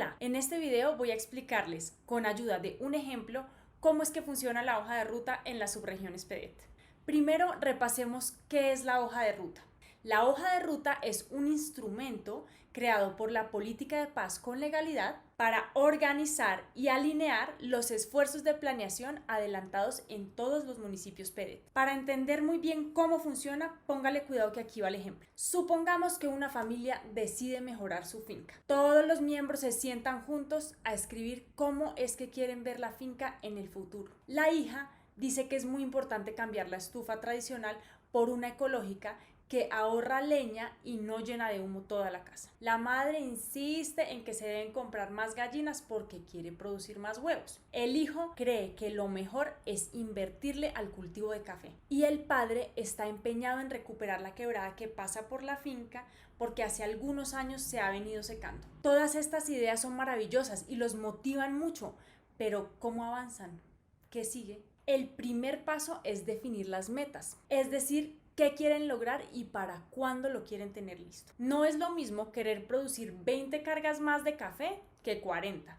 Hola, en este video voy a explicarles, con ayuda de un ejemplo, cómo es que funciona la hoja de ruta en las subregiones PEDET. Primero, repasemos qué es la hoja de ruta. La hoja de ruta es un instrumento creado por la Política de Paz con Legalidad para organizar y alinear los esfuerzos de planeación adelantados en todos los municipios PEDET. Para entender muy bien cómo funciona, póngale cuidado que aquí va el ejemplo. Supongamos que una familia decide mejorar su finca. Todos los miembros se sientan juntos a escribir cómo es que quieren ver la finca en el futuro. La hija dice que es muy importante cambiar la estufa tradicional por una ecológica que ahorra leña y no llena de humo toda la casa. La madre insiste en que se deben comprar más gallinas porque quiere producir más huevos. El hijo cree que lo mejor es invertirle al cultivo de café. Y el padre está empeñado en recuperar la quebrada que pasa por la finca porque hace algunos años se ha venido secando. Todas estas ideas son maravillosas y los motivan mucho, pero ¿cómo avanzan? ¿Qué sigue? El primer paso es definir las metas, es decir, qué quieren lograr y para cuándo lo quieren tener listo. No es lo mismo querer producir 20 cargas más de café que 40.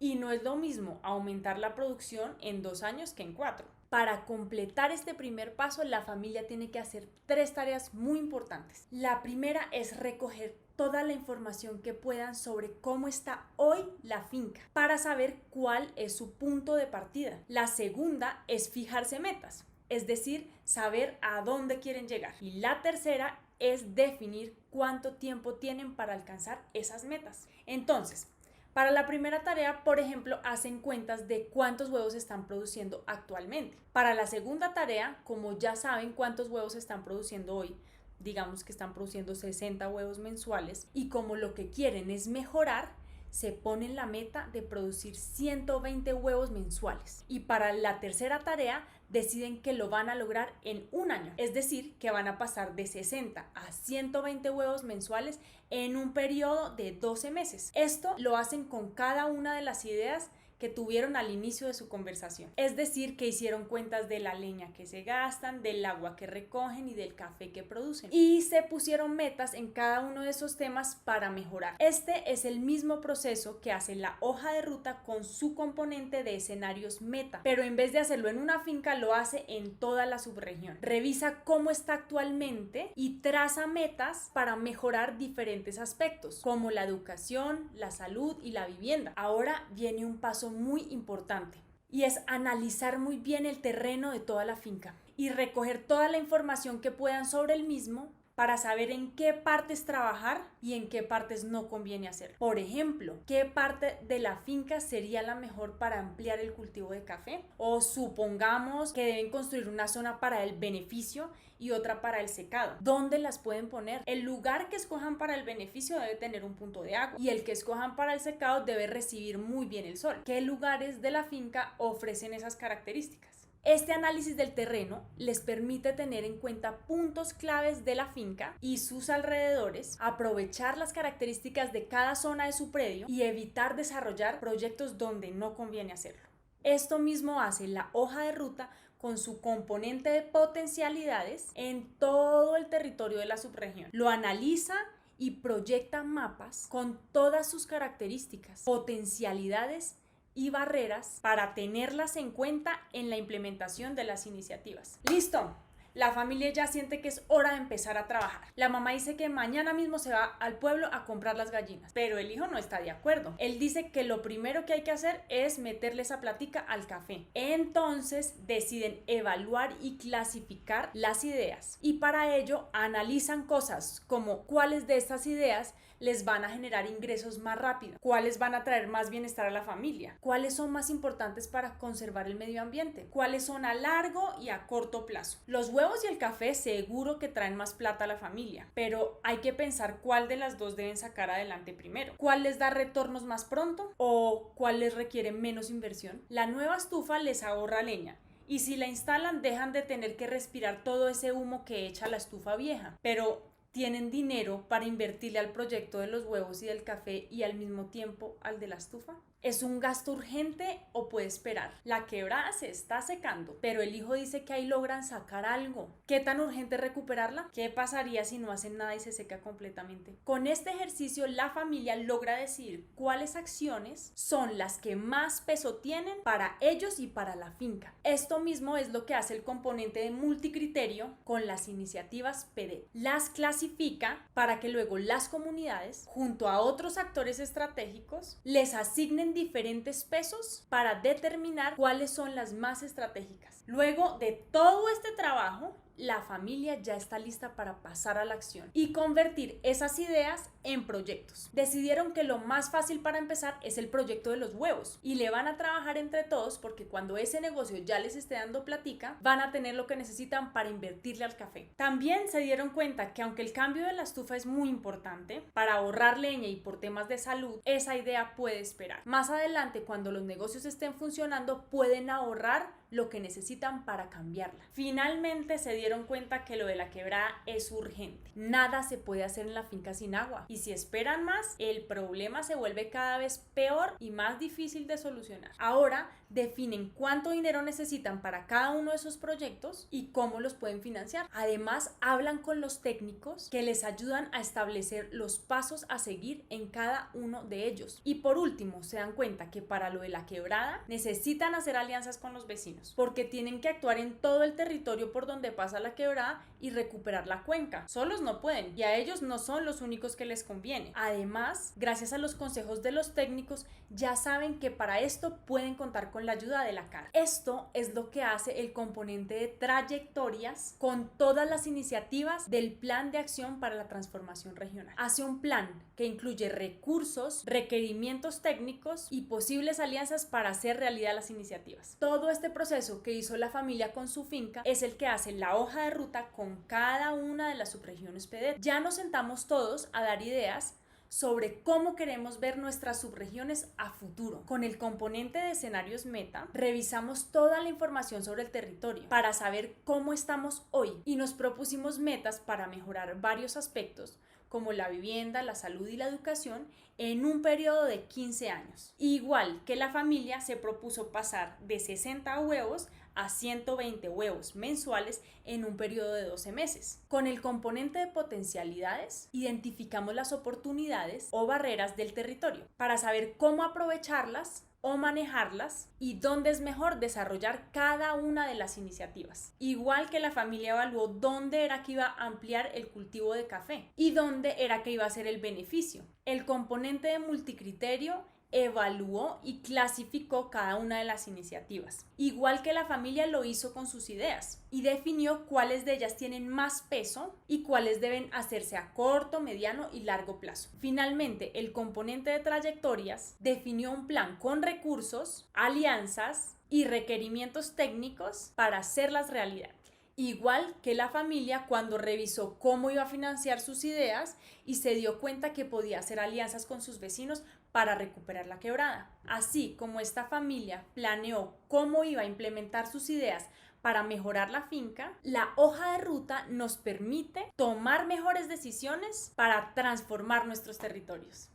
Y no es lo mismo aumentar la producción en 2 años que en 4. Para completar este primer paso, la familia tiene que hacer 3 tareas muy importantes. La primera es recoger toda la información que puedan sobre cómo está hoy la finca para saber cuál es su punto de partida. La segunda es fijarse metas, es decir, saber a dónde quieren llegar. Y la tercera es definir cuánto tiempo tienen para alcanzar esas metas. Entonces, para la primera tarea, por ejemplo, hacen cuentas de cuántos huevos están produciendo actualmente. Para la segunda tarea, como ya saben cuántos huevos están produciendo hoy, digamos que están produciendo 60 huevos mensuales, y como lo que quieren es mejorar, se ponen la meta de producir 120 huevos mensuales. Y para la tercera tarea deciden que lo van a lograr en un año, es decir, que van a pasar de 60 a 120 huevos mensuales en un periodo de 12 meses. Esto lo hacen con cada una de las ideas que tuvieron al inicio de su conversación. Es decir, que hicieron cuentas de la leña que se gastan, del agua que recogen y del café que producen. Y se pusieron metas en cada uno de esos temas para mejorar. Este es el mismo proceso que hace la hoja de ruta con su componente de escenarios meta, pero en vez de hacerlo en una finca, lo hace en toda la subregión. Revisa cómo está actualmente y traza metas para mejorar diferentes aspectos, como la educación, la salud y la vivienda. Ahora viene un paso muy importante y es analizar muy bien el terreno de toda la finca y recoger toda la información que puedan sobre el mismo para saber en qué partes trabajar y en qué partes no conviene hacer. Por ejemplo, qué parte de la finca sería la mejor para ampliar el cultivo de café, o supongamos que deben construir una zona para el beneficio y otra para el secado. ¿Dónde las pueden poner? El lugar que escojan para el beneficio debe tener un punto de agua y el que escojan para el secado debe recibir muy bien el sol. ¿Qué lugares de la finca ofrecen esas características? Este análisis del terreno les permite tener en cuenta puntos claves de la finca y sus alrededores, aprovechar las características de cada zona de su predio y evitar desarrollar proyectos donde no conviene hacerlo. Esto mismo hace la hoja de ruta con su componente de potencialidades en todo el territorio de la subregión. Lo analiza y proyecta mapas con todas sus características, potencialidades y barreras para tenerlas en cuenta en la implementación de las iniciativas. ¡Listo! La familia ya siente que es hora de empezar a trabajar. La mamá dice que mañana mismo se va al pueblo a comprar las gallinas, pero el hijo no está de acuerdo. Él dice que lo primero que hay que hacer es meterle esa plática al café. Entonces deciden evaluar y clasificar las ideas y para ello analizan cosas como cuáles de estas ideas les van a generar ingresos más rápido, cuáles van a traer más bienestar a la familia, cuáles son más importantes para conservar el medio ambiente, cuáles son a largo y a corto plazo. Los huevos y el café seguro que traen más plata a la familia, pero hay que pensar cuál de las dos deben sacar adelante primero, cuál les da retornos más pronto o cuál les requiere menos inversión. La nueva estufa les ahorra leña y si la instalan dejan de tener que respirar todo ese humo que echa la estufa vieja, pero ¿Tienen dinero para invertirle al proyecto de los huevos y del café y al mismo tiempo al de la estufa? ¿Es un gasto urgente o puede esperar? La quebrada se está secando, pero el hijo dice que ahí logran sacar algo. ¿Qué tan urgente es recuperarla? ¿Qué pasaría si no hacen nada y se seca completamente? Con este ejercicio, la familia logra decidir cuáles acciones son las que más peso tienen para ellos y para la finca. Esto mismo es lo que hace el componente de multicriterio con las iniciativas PEDET. Las clasifica para que luego las comunidades, junto a otros actores estratégicos, les asignen diferentes pesos para determinar cuáles son las más estratégicas. Luego de todo este trabajo, la familia ya está lista para pasar a la acción y convertir esas ideas en proyectos. Decidieron que lo más fácil para empezar es el proyecto de los huevos y le van a trabajar entre todos porque cuando ese negocio ya les esté dando platica, van a tener lo que necesitan para invertirle al café. También se dieron cuenta que aunque el cambio de la estufa es muy importante para ahorrar leña y por temas de salud, esa idea puede esperar. Más adelante, cuando los negocios estén funcionando, pueden ahorrar lo que necesitan para cambiarla. Finalmente se dieron cuenta que lo de la quebrada es urgente. Nada se puede hacer en la finca sin agua y si esperan más, el problema se vuelve cada vez peor y más difícil de solucionar. Ahora definen cuánto dinero necesitan para cada uno de esos proyectos y cómo los pueden financiar. Además, hablan con los técnicos que les ayudan a establecer los pasos a seguir en cada uno de ellos. Y por último, se dan cuenta que para lo de la quebrada necesitan hacer alianzas con los vecinos, porque tienen que actuar en todo el territorio por donde pasa la quebrada y recuperar la cuenca. Solos no pueden y a ellos no son los únicos que les conviene. Además, gracias a los consejos de los técnicos, ya saben que para esto pueden contar con la ayuda de la CAR. Esto es lo que hace el componente de trayectorias con todas las iniciativas del Plan de Acción para la Transformación Regional. Hace un plan que incluye recursos, requerimientos técnicos y posibles alianzas para hacer realidad las iniciativas. Todo este proceso que hizo la familia con su finca es el que hace la hoja de ruta con cada una de las subregiones PEDET. Ya nos sentamos todos a dar ideas sobre cómo queremos ver nuestras subregiones a futuro. Con el componente de escenarios meta, revisamos toda la información sobre el territorio para saber cómo estamos hoy y nos propusimos metas para mejorar varios aspectos como la vivienda, la salud y la educación en un periodo de 15 años. Igual que la familia se propuso pasar de 60 huevos a 120 huevos mensuales en un periodo de 12 meses. Con el componente de potencialidades, identificamos las oportunidades o barreras del territorio para saber cómo aprovecharlas o manejarlas y dónde es mejor desarrollar cada una de las iniciativas. Igual que la familia evaluó dónde era que iba a ampliar el cultivo de café y dónde era que iba a ser el beneficio. El componente de multicriterio evaluó y clasificó cada una de las iniciativas, igual que la familia lo hizo con sus ideas, y definió cuáles de ellas tienen más peso y cuáles deben hacerse a corto, mediano y largo plazo. Finalmente, el componente de trayectorias definió un plan con recursos, alianzas y requerimientos técnicos para hacerlas realidad. Igual que la familia cuando revisó cómo iba a financiar sus ideas y se dio cuenta que podía hacer alianzas con sus vecinos para recuperar la quebrada. Así como esta familia planeó cómo iba a implementar sus ideas para mejorar la finca, la hoja de ruta nos permite tomar mejores decisiones para transformar nuestros territorios.